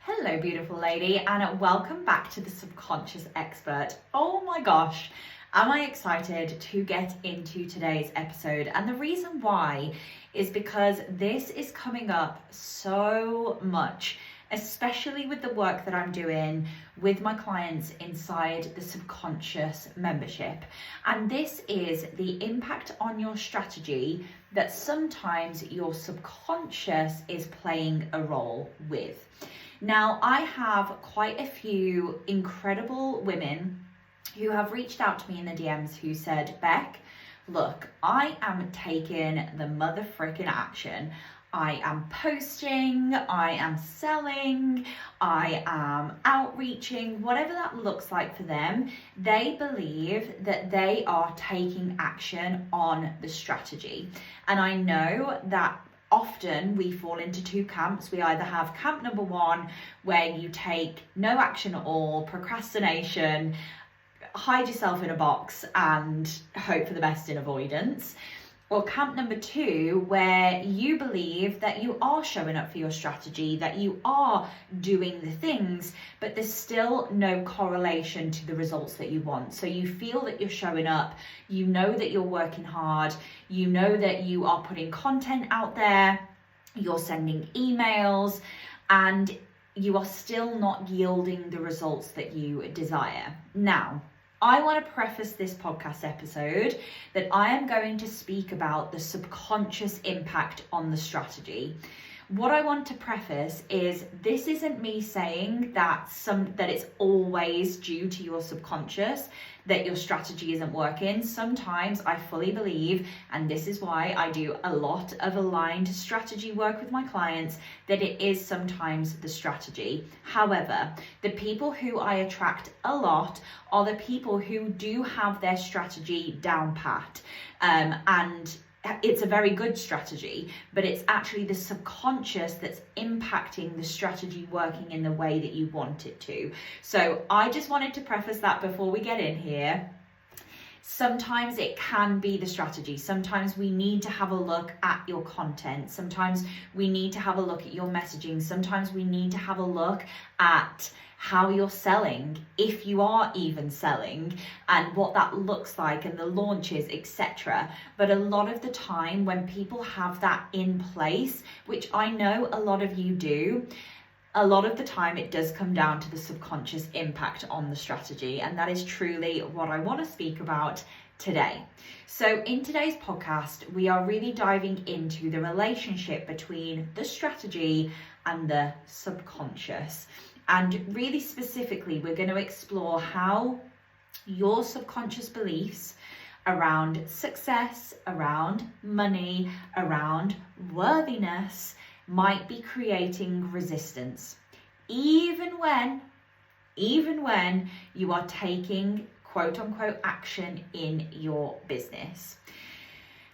Hello, beautiful lady, and welcome back to the Subconscious Expert. Oh my gosh, am I excited to get into today's episode? And the reason why is because this is coming up so much, especially with the work that I'm doing with my clients inside the Subconscious membership. And this is the impact on your strategy that sometimes your subconscious is playing a role with. Now, I have quite a few incredible women who have reached out to me in the DMs who said, Beck, look, I am taking the mother frickin' action. I am posting, I am selling, I am outreaching, whatever that looks like for them. They believe that they are taking action on the strategy. And I know that often we fall into two camps. We either have camp number one, where you take no action at all, procrastination, hide yourself in a box and hope for the best in avoidance. Or camp number two, where you believe that you are showing up for your strategy, that you are doing the things, but there's still no correlation to the results that you want. So you feel that you're showing up, you know that you're working hard, you know that you are putting content out there, you're sending emails, and you are still not yielding the results that you desire. Now, I want to preface this podcast episode that I am going to speak about the subconscious impact on the strategy. What I want to preface is this isn't me saying that it's always due to your subconscious that your strategy isn't working. Sometimes I fully believe, and this is why I do a lot of aligned strategy work with my clients, that it is sometimes the strategy. However, the people who I attract a lot are the people who do have their strategy down pat, and it's a very good strategy, but it's actually the subconscious that's impacting the strategy working in the way that you want it to. So I just wanted to preface that before we get in here. Sometimes it can be the strategy. Sometimes we need to have a look at your content. Sometimes we need to have a look at your messaging. Sometimes we need to have a look at how you're selling, if you are even selling, and what that looks like, and the launches, etc. But a lot of the time when people have that in place, which I know a lot of you do, a lot of the time it does come down to the subconscious impact on the strategy, and that is truly what I want to speak about today. So in today's podcast, we are really diving into the relationship between the strategy and the subconscious. And really specifically, we're going to explore how your subconscious beliefs around success, around money, around worthiness might be creating resistance, even when you are taking quote unquote action in your business.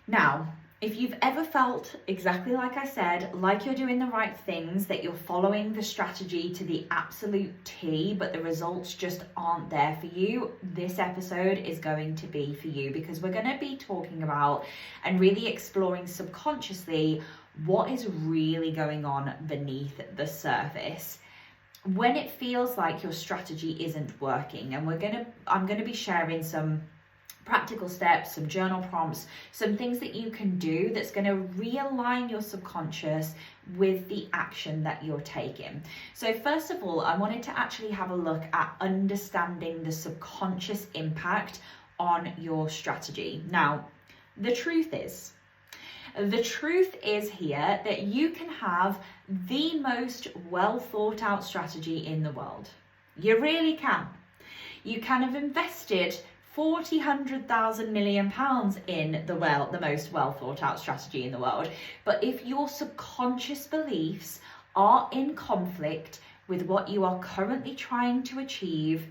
Now, if you've ever felt exactly like I said, like you're doing the right things, that you're following the strategy to the absolute T, but the results just aren't there for you, this episode is going to be for you, because we're going to be talking about and really exploring subconsciously what is really going on beneath the surface when it feels like your strategy isn't working. And I'm going to be sharing some practical steps, some journal prompts, some things that you can do that's going to realign your subconscious with the action that you're taking. So first of all, I wanted to actually have a look at understanding the subconscious impact on your strategy. Now, the truth is here that you can have the most well thought out strategy in the world. You really can. You can have invested 40, 100,000 million pounds in the most well thought out strategy in the world. But if your subconscious beliefs are in conflict with what you are currently trying to achieve,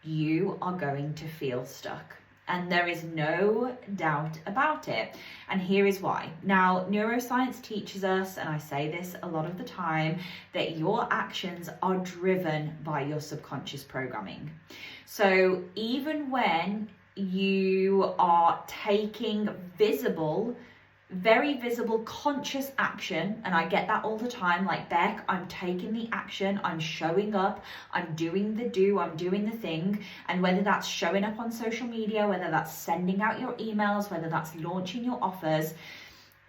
you are going to feel stuck. And there is no doubt about it. And here is why. Now, neuroscience teaches us, and I say this a lot of the time, that your actions are driven by your subconscious programming. So even when you are taking visible very visible, conscious action. And I get that all the time, like, Beck, I'm taking the action, I'm showing up, I'm doing the do, I'm doing the thing. And whether that's showing up on social media, whether that's sending out your emails, whether that's launching your offers,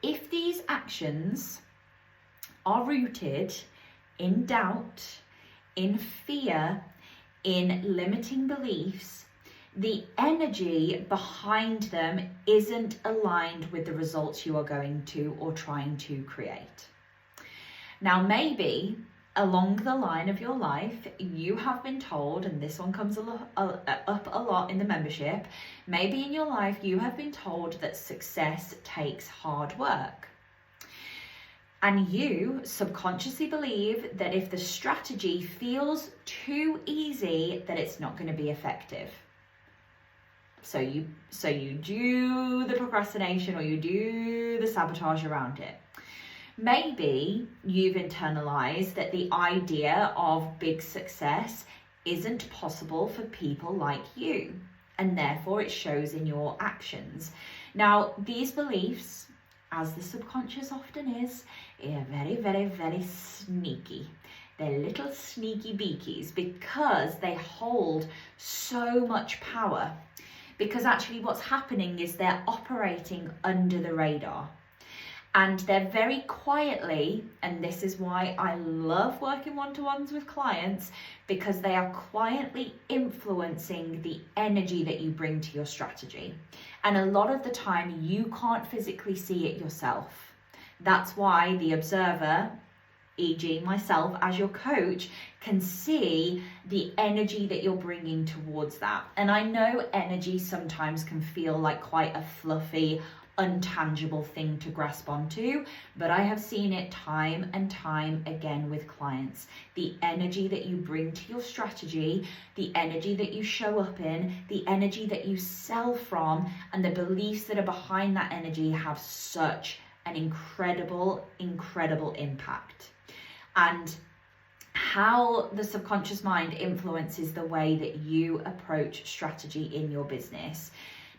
if these actions are rooted in doubt, in fear, in limiting beliefs, the energy behind them isn't aligned with the results you are going to or trying to create. Now, maybe along the line of your life, you have been told, and this one comes up a lot in the membership, maybe in your life you have been told that success takes hard work. And you subconsciously believe that if the strategy feels too easy, that it's not going to be effective. So you do the procrastination, or you do the sabotage around it. Maybe you've internalized that the idea of big success isn't possible for people like you, and therefore it shows in your actions. Now, these beliefs, as the subconscious often is, are very, very, very sneaky. They're little sneaky beakies because they hold so much power. Because actually what's happening is they're operating under the radar. And they're very quietly, and this is why I love working one-to-ones with clients, because they are quietly influencing the energy that you bring to your strategy. And a lot of the time you can't physically see it yourself. That's why the observer, e.g. myself as your coach, can see the energy that you're bringing towards that. And I know energy sometimes can feel like quite a fluffy, untangible thing to grasp onto, but I have seen it time and time again with clients. The energy that you bring to your strategy, the energy that you show up in, the energy that you sell from, and the beliefs that are behind that energy have such an incredible, incredible impact. And how the subconscious mind influences the way that you approach strategy in your business.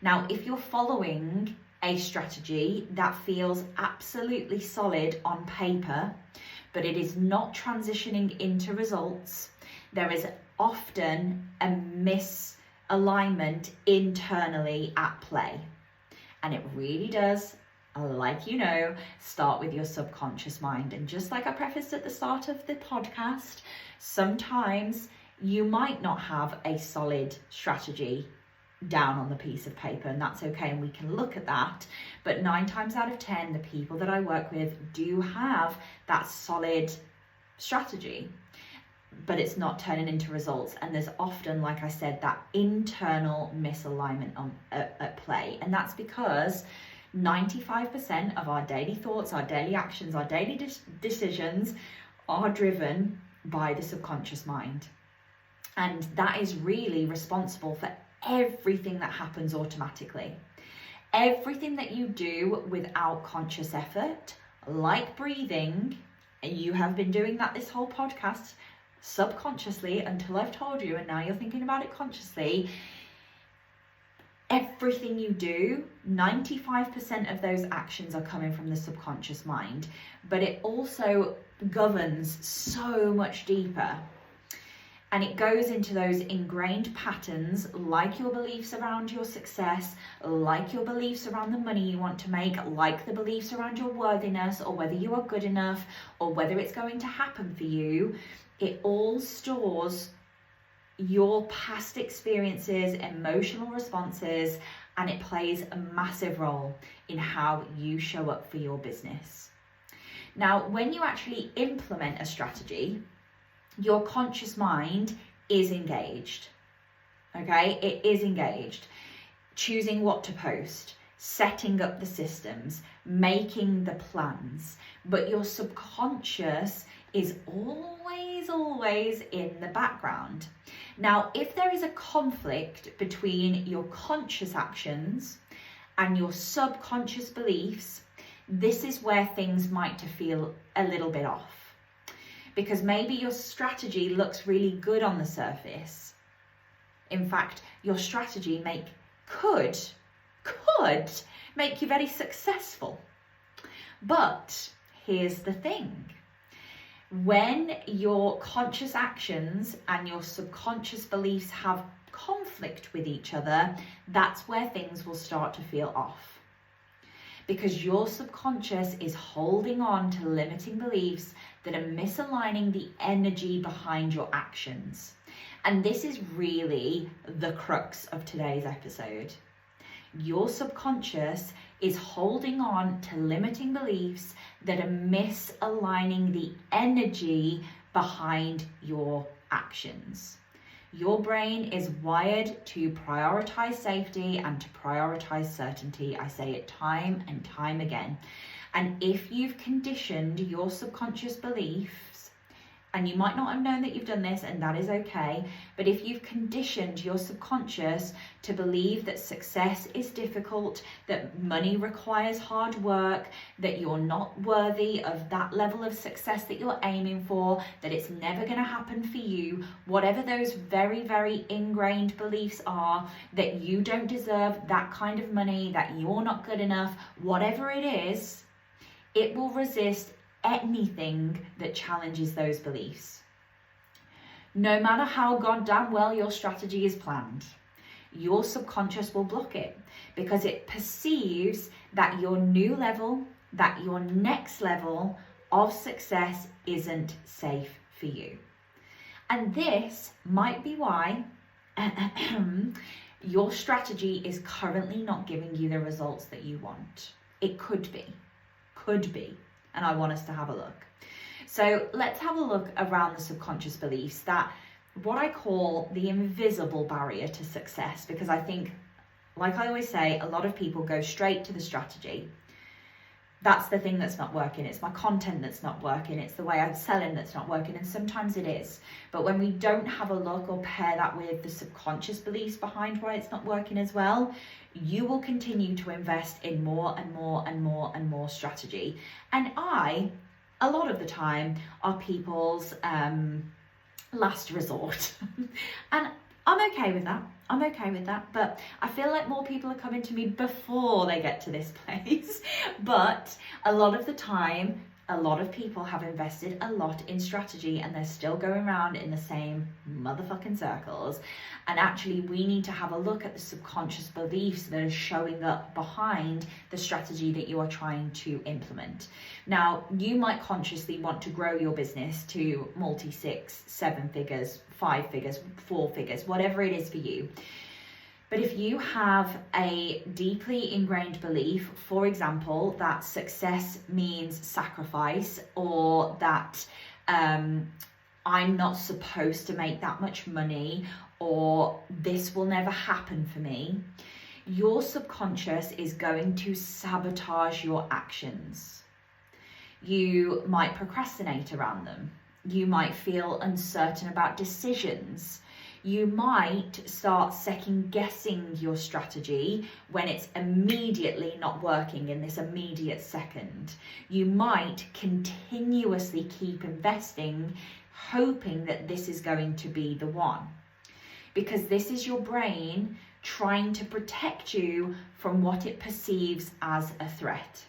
Now, if you're following a strategy that feels absolutely solid on paper, but it is not transitioning into results, there is often a misalignment internally at play. And it really does, like you know, start with your subconscious mind. And just like I prefaced at the start of the podcast, sometimes you might not have a solid strategy down on the piece of paper, and that's okay, and we can look at that. But 9 times out of 10, the people that I work with do have that solid strategy, but it's not turning into results. And there's often, like I said, that internal misalignment at play. And that's because 95% of our daily thoughts, our daily actions, our daily decisions are driven by the subconscious mind. And that is really responsible for everything that happens automatically. Everything that you do without conscious effort, like breathing, and you have been doing that this whole podcast subconsciously until I've told you, and now you're thinking about it consciously. Everything you do, 95% of those actions are coming from the subconscious mind, but it also governs so much deeper. And it goes into those ingrained patterns, like your beliefs around your success, like your beliefs around the money you want to make, like the beliefs around your worthiness, or whether you are good enough, or whether it's going to happen for you. It all stores your past experiences, emotional responses, and it plays a massive role in how you show up for your business. Now, when you actually implement a strategy, your conscious mind is engaged, okay? It is engaged, choosing what to post, setting up the systems, making the plans, but your subconscious is always in the background. Now, if there is a conflict between your conscious actions and your subconscious beliefs, this is where things might feel a little bit off. Because maybe your strategy looks really good on the surface. In fact, your strategy could make you very successful. But here's the thing. When your conscious actions and your subconscious beliefs have conflict with each other, that's where things will start to feel off. Because your subconscious is holding on to limiting beliefs that are misaligning the energy behind your actions. And this is really the crux of today's episode. Your subconscious is holding on to limiting beliefs that are misaligning the energy behind your actions. Your brain is wired to prioritize safety and to prioritize certainty. I say it time and time again. And if you've conditioned your subconscious beliefs, and you might not have known that you've done this, and that is okay, but if you've conditioned your subconscious to believe that success is difficult, that money requires hard work, that you're not worthy of that level of success that you're aiming for, that it's never going to happen for you, whatever those very, very ingrained beliefs are, that you don't deserve that kind of money, that you're not good enough, whatever it is, it will resist anything that challenges those beliefs. No matter how goddamn well your strategy is planned, your subconscious will block it because it perceives that your new level, that your next level of success isn't safe for you. And this might be why your strategy is currently not giving you the results that you want. It could be. And I want us to have a look. So let's have a look around the subconscious beliefs, that what I call the invisible barrier to success, because I think, like I always say, a lot of people go straight to the strategy. That's the thing that's not working. It's my content that's not working. It's the way I'm selling that's not working. And sometimes it is. But when we don't have a look or pair that with the subconscious beliefs behind why it's not working as well, you will continue to invest in more and more and more and more strategy. And a lot of the time, are people's last resort. And I'm okay with that. But I feel like more people are coming to me before they get to this place. But a lot of the time, a lot of people have invested a lot in strategy and they're still going around in the same motherfucking circles. And actually, we need to have a look at the subconscious beliefs that are showing up behind the strategy that you are trying to implement. Now, you might consciously want to grow your business to multi 6, 7 figures, 5 figures, 4 figures, whatever it is for you. But if you have a deeply ingrained belief, for example, that success means sacrifice, or that I'm not supposed to make that much money, or this will never happen for me, your subconscious is going to sabotage your actions. You might procrastinate around them. You might feel uncertain about decisions. You might start second guessing your strategy when it's immediately not working in this immediate second. You might continuously keep investing, hoping that this is going to be the one. Because this is your brain trying to protect you from what it perceives as a threat.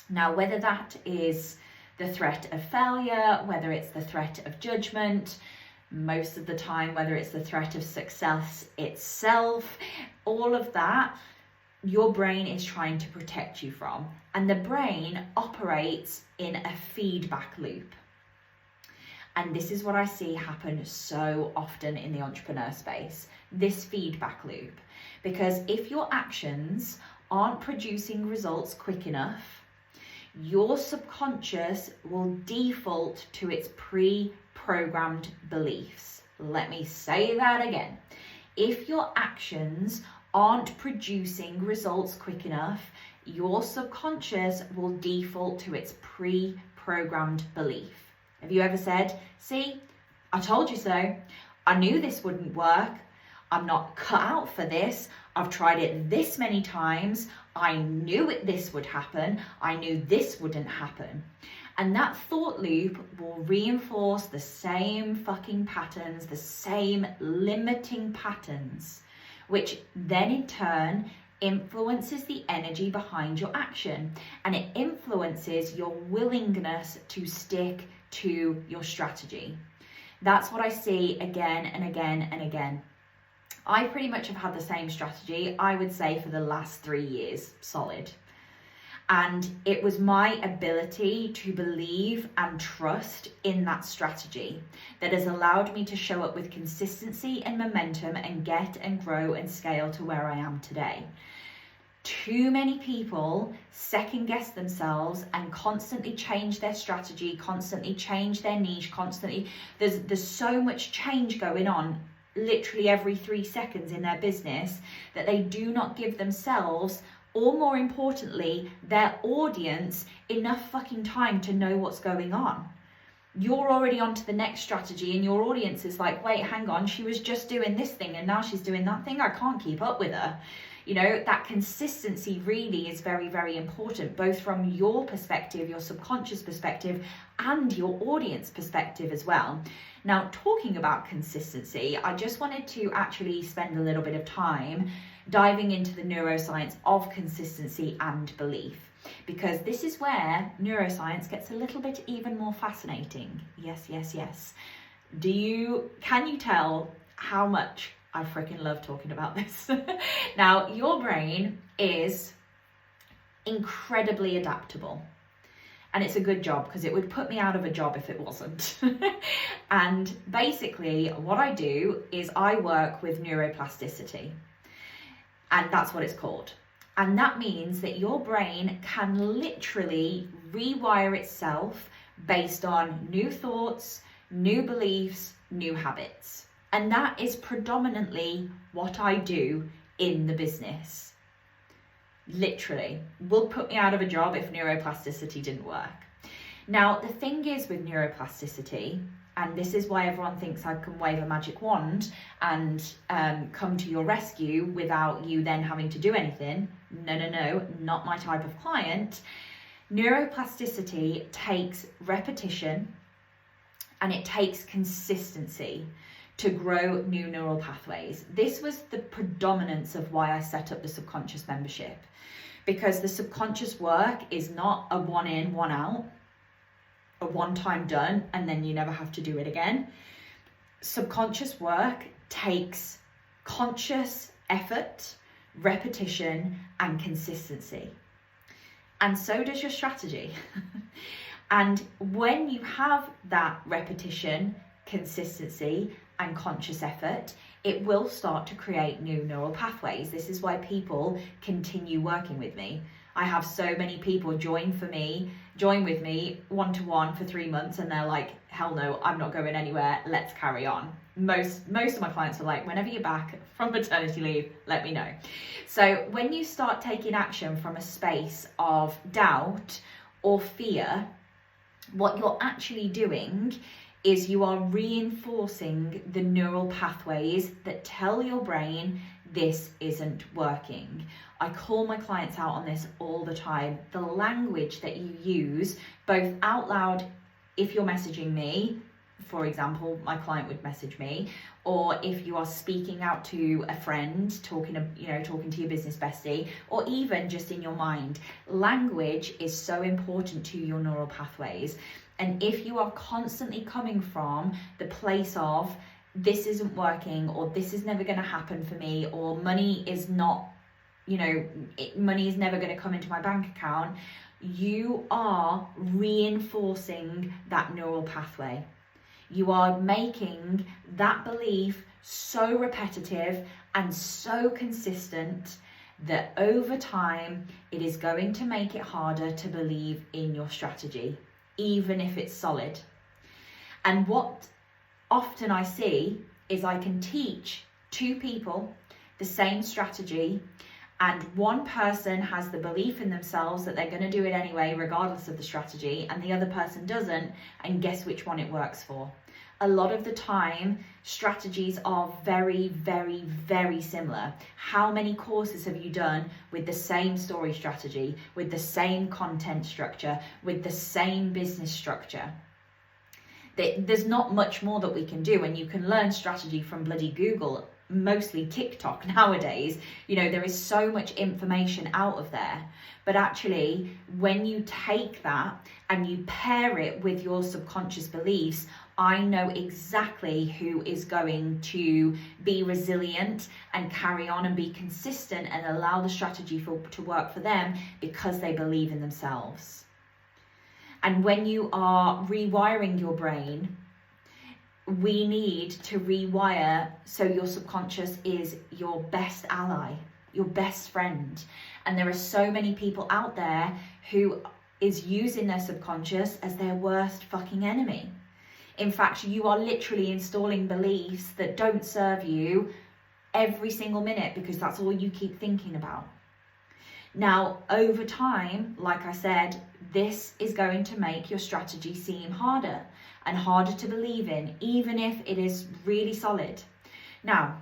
Now, whether that is the threat of failure, whether it's the threat of judgment, most of the time, whether it's the threat of success itself, all of that, your brain is trying to protect you from. And the brain operates in a feedback loop. And this is what I see happen so often in the entrepreneur space, this feedback loop. Because if your actions aren't producing results quick enough, your subconscious will default to its pre-programmed beliefs. Let me say that again. If your actions aren't producing results quick enough, your subconscious will default to its pre-programmed belief. Have you ever said, see, I told you so. I knew this wouldn't work. I'm not cut out for this. I've tried it this many times. I knew this would happen. I knew this wouldn't happen. And that thought loop will reinforce the same fucking patterns, the same limiting patterns, which then in turn influences the energy behind your action, and it influences your willingness to stick to your strategy. That's what I see again and again and again. I pretty much have had the same strategy, I would say, for the last 3 years, solid. And it was my ability to believe and trust in that strategy that has allowed me to show up with consistency and momentum and get and grow and scale to where I am today. Too many people second guess themselves and constantly change their strategy, constantly change their niche, constantly. There's so much change going on literally every 3 seconds in their business that they do not give themselves, or more importantly, their audience, enough fucking time to know what's going on. You're already on to the next strategy and your audience is like, wait, hang on, she was just doing this thing and now she's doing that thing. I can't keep up with her. You know, that consistency really is very, very important, both from your perspective, your subconscious perspective, and your audience perspective as well. Now, talking about consistency, I just wanted to actually spend a little bit of time diving into the neuroscience of consistency and belief, because this is where neuroscience gets a little bit even more fascinating. Yes, yes, yes. Can you tell how much I freaking love talking about this? Now, your brain is incredibly adaptable. And it's a good job, because it would put me out of a job if it wasn't. And basically what I do is I work with neuroplasticity. And that's what it's called. And that means that your brain can literally rewire itself based on new thoughts, new beliefs, new habits. And that is predominantly what I do in the business. Literally, will put me out of a job if neuroplasticity didn't work. Now, the thing is with neuroplasticity, and this is why everyone thinks I can wave a magic wand and come to your rescue without you then having to do anything. No, not my type of client. Neuroplasticity takes repetition and it takes consistency to grow new neural pathways. This was the predominance of why I set up the subconscious membership, because the subconscious work is not a one in, one out, a one-time done, and then you never have to do it again. Subconscious work takes conscious effort, repetition, and consistency. And so does your strategy. And when you have that repetition, consistency, and conscious effort, it will start to create new neural pathways. This is why people continue working with me. I have so many people join with me one-to-one for 3 months, and they're like, hell no, I'm not going anywhere, let's carry on. Most of my clients are like, whenever you're back from maternity leave, let me know. So when you start taking action from a space of doubt or fear, what you're actually doing is you are reinforcing the neural pathways that tell your brain this isn't working. I call my clients out on this all the time. The language that you use, both out loud, if you're messaging me, for example, my client would message me, or if you are speaking out to a friend, talking to your business bestie, or even just in your mind, language is so important to your neural pathways. And if you are constantly coming from the place of this isn't working, or this is never going to happen for me, or money is not, money is never going to come into my bank account, you are reinforcing that neural pathway. You are making that belief so repetitive and so consistent that over time, it is going to make it harder to believe in your strategy, even if it's solid. And what often I see is I can teach 2 people the same strategy, and one person has the belief in themselves that they're going to do it anyway, regardless of the strategy, and the other person doesn't, and guess which one it works for. A lot of the time, strategies are very, very, very similar. How many courses have you done with the same story strategy, with the same content structure, with the same business structure? There's not much more that we can do, and you can learn strategy from bloody Google mostly TikTok nowadays, there is so much information out of there. But actually, when you take that and you pair it with your subconscious beliefs, I know exactly who is going to be resilient and carry on and be consistent and allow the strategy to work for them, because they believe in themselves. And when you are rewiring your brain, we need to rewire so your subconscious is your best ally, your best friend. And there are so many people out there who is using their subconscious as their worst fucking enemy. In fact, you are literally installing beliefs that don't serve you every single minute, because that's all you keep thinking about. Now, over time, like I said, this is going to make your strategy seem harder and harder to believe in, even if it is really solid. Now,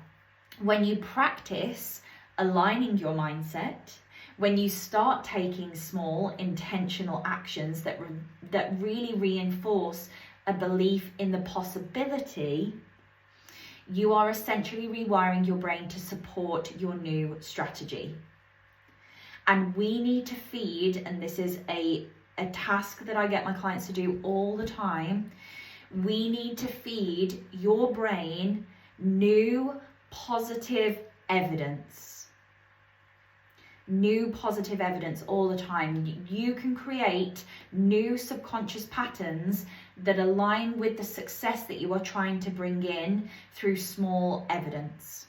when you practice aligning your mindset, when you start taking small intentional actions that really reinforce a belief in the possibility, you are essentially rewiring your brain to support your new strategy. And we need to feed, and this is a task that I get my clients to do all the time, we need to feed your brain new positive evidence. New positive evidence all the time. You can create new subconscious patterns that align with the success that you are trying to bring in through small evidence.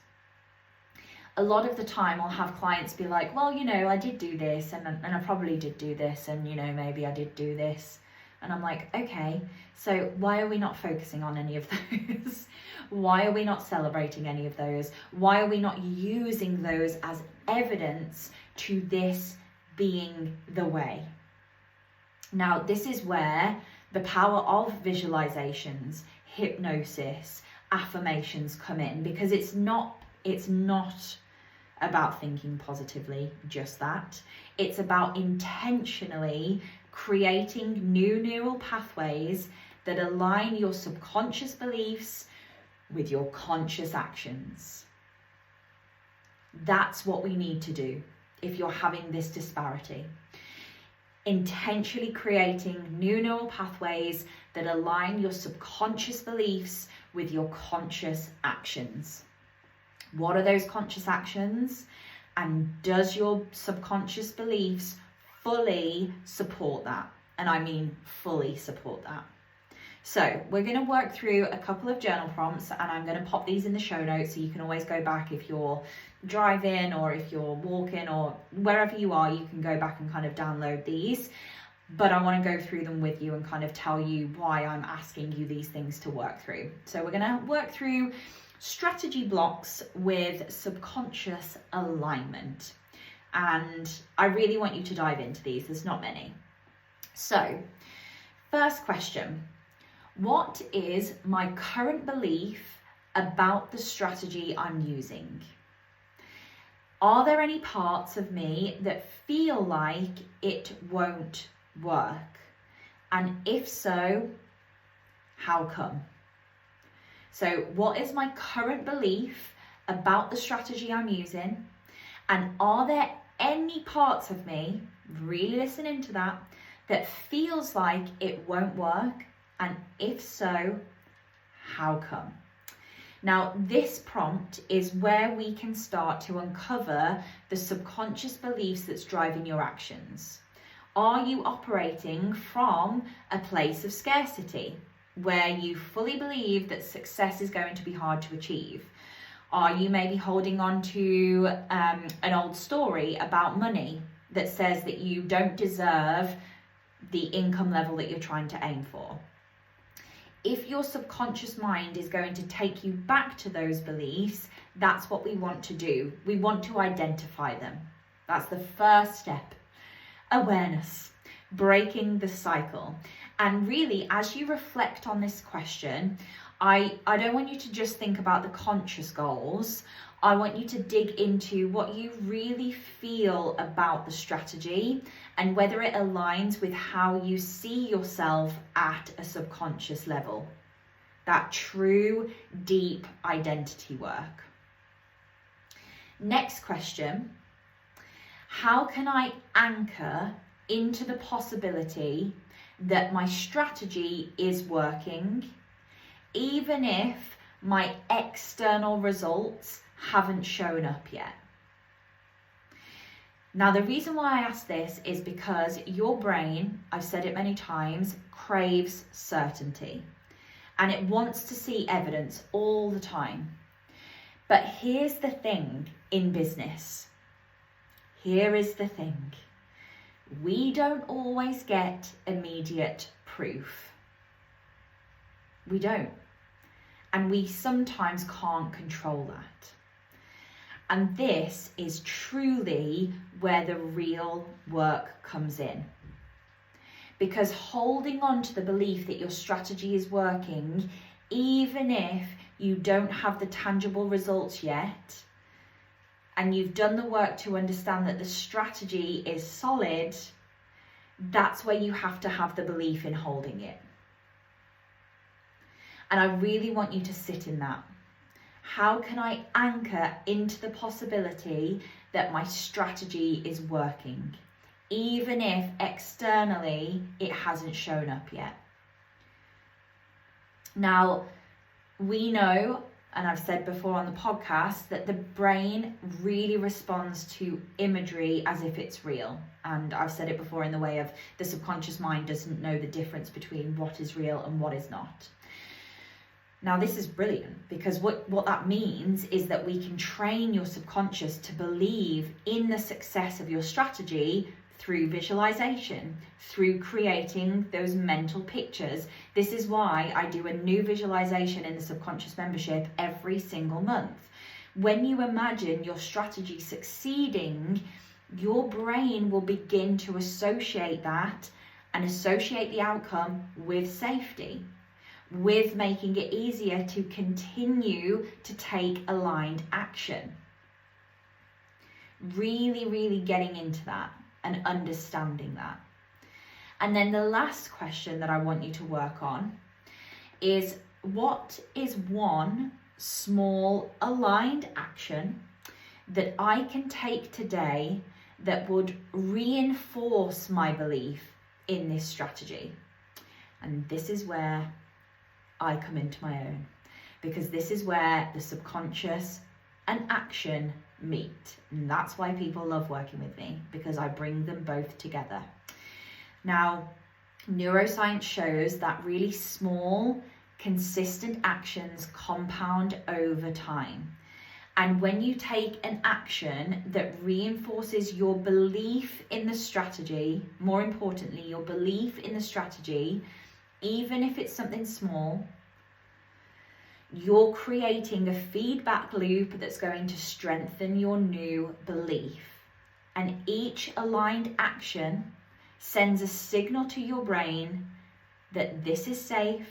A lot of the time I'll have clients be like, well, I did do this and I probably did do this, and maybe I did do this. And I'm like, okay, so why are we not focusing on any of those? Why are we not celebrating any of those? Why are we not using those as evidence to this being the way? Now, this is where the power of visualizations, hypnosis, affirmations come in, because it's not about thinking positively, just that. It's about intentionally creating new neural pathways that align your subconscious beliefs with your conscious actions. That's what we need to do if you're having this disparity. Intentionally creating new neural pathways that align your subconscious beliefs with your conscious actions. What are those conscious actions? And does your subconscious beliefs fully support that? And I mean fully support that. So we're going to work through a couple of journal prompts, and I'm going to pop these in the show notes so you can always go back if you're driving or if you're walking or wherever you are, you can go back and kind of download these. But I want to go through them with you and kind of tell you why I'm asking you these things to work through. So we're going to work through strategy blocks with subconscious alignment. And I really want you to dive into these. There's not many. So, first question. What is my current belief about the strategy I'm using? Are there any parts of me that feel like it won't work? And if so, how come? So what is my current belief about the strategy I'm using? And are there any parts of me, really listen into that feels like it won't work? And if so, how come? Now, this prompt is where we can start to uncover the subconscious beliefs that's driving your actions. Are you operating from a place of scarcity, where you fully believe that success is going to be hard to achieve? Are you maybe holding on to an old story about money that says that you don't deserve the income level that you're trying to aim for? If your subconscious mind is going to take you back to those beliefs, that's what we want to do. We want to identify them. That's the first step. Awareness, breaking the cycle. And really, as you reflect on this question, I don't want you to just think about the conscious goals. I want you to dig into what you really feel about the strategy and whether it aligns with how you see yourself at a subconscious level. That true, deep identity work. Next question, how can I anchor into the possibility that my strategy is working, even if my external results haven't shown up yet? Now, the reason why I ask this is because your brain, I've said it many times, craves certainty, and it wants to see evidence all the time. But here's the thing in business. Here is the thing. We don't always get immediate proof. We don't. And we sometimes can't control that. And this is truly where the real work comes in. Because holding on to the belief that your strategy is working, even if you don't have the tangible results yet, and you've done the work to understand that the strategy is solid, that's where you have to have the belief in holding it. And I really want you to sit in that. How can I anchor into the possibility that my strategy is working, even if externally it hasn't shown up yet? Now, we know, and I've said before on the podcast, that the brain really responds to imagery as if it's real. And I've said it before in the way of the subconscious mind doesn't know the difference between what is real and what is not. Now, this is brilliant, because what that means is that we can train your subconscious to believe in the success of your strategy through visualization, through creating those mental pictures. This is why I do a new visualization in the subconscious membership every single month. When you imagine your strategy succeeding, your brain will begin to associate that and associate the outcome with safety, with making it easier to continue to take aligned action. Really, really getting into that and understanding that. And then the last question that I want you to work on is, what is one small aligned action that I can take today that would reinforce my belief in this strategy? And this is where I come into my own, because this is where the subconscious and action meet. And that's why people love working with me, because I bring them both together. Now, neuroscience shows that really small, consistent actions compound over time. And when you take an action that reinforces your belief in the strategy, more importantly, your belief in the strategy, even if it's something small, you're creating a feedback loop that's going to strengthen your new belief. And each aligned action sends a signal to your brain that this is safe,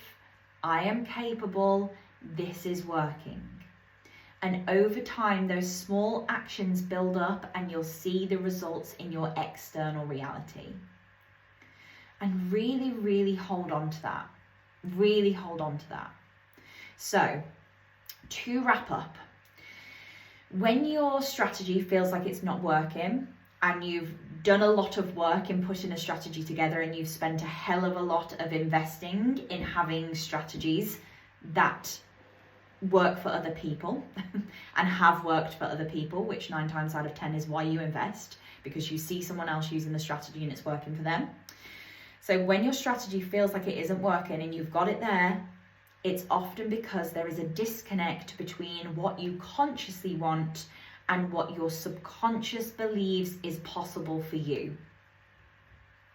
I am capable, this is working. And over time, those small actions build up and you'll see the results in your external reality. And really, really hold on to that. Really hold on to that. So, to wrap up, when your strategy feels like it's not working and you've done a lot of work in putting a strategy together and you've spent a hell of a lot of investing in having strategies that work for other people and have worked for other people, which 9 times out of 10 is why you invest, because you see someone else using the strategy and it's working for them. So when your strategy feels like it isn't working and you've got it there, it's often because there is a disconnect between what you consciously want and what your subconscious believes is possible for you.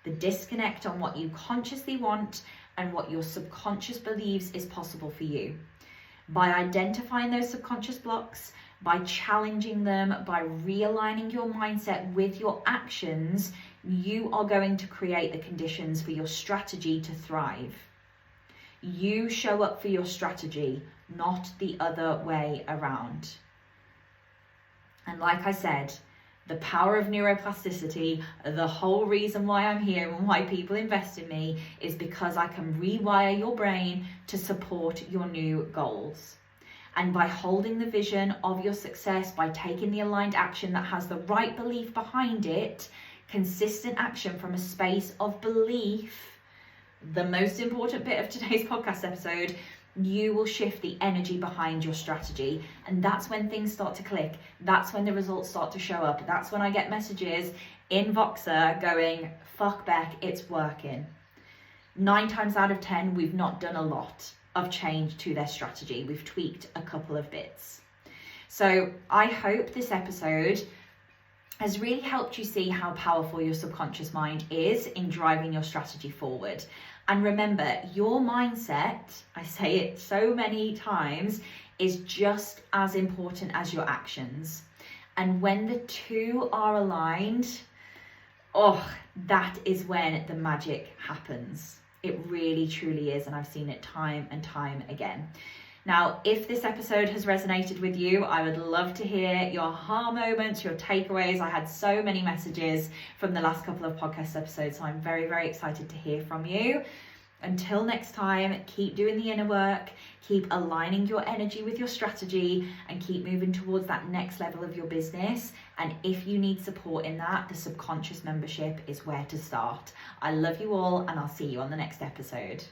The disconnect on what you consciously want and what your subconscious believes is possible for you. By identifying those subconscious blocks, by challenging them, by realigning your mindset with your actions, you are going to create the conditions for your strategy to thrive. You show up for your strategy, not the other way around. And like I said, the power of neuroplasticity, the whole reason why I'm here and why people invest in me is because I can rewire your brain to support your new goals. And by holding the vision of your success, by taking the aligned action that has the right belief behind it, consistent action from a space of belief, the most important bit of today's podcast episode, you will shift the energy behind your strategy. And that's when things start to click. That's when the results start to show up. That's when I get messages in Voxer going, fuck Beck, it's working. 9 times out of 10, we've not done a lot of change to their strategy. We've tweaked a couple of bits. So I hope this episode has really helped you see how powerful your subconscious mind is in driving your strategy forward. And remember, your mindset, I say it so many times, is just as important as your actions. And when the two are aligned, that is when the magic happens. It really, truly is. And I've seen it time and time again. Now, if this episode has resonated with you, I would love to hear your aha moments, your takeaways. I had so many messages from the last couple of podcast episodes, so I'm very, very excited to hear from you. Until next time, keep doing the inner work, keep aligning your energy with your strategy, and keep moving towards that next level of your business. And if you need support in that, the subconscious membership is where to start. I love you all, and I'll see you on the next episode.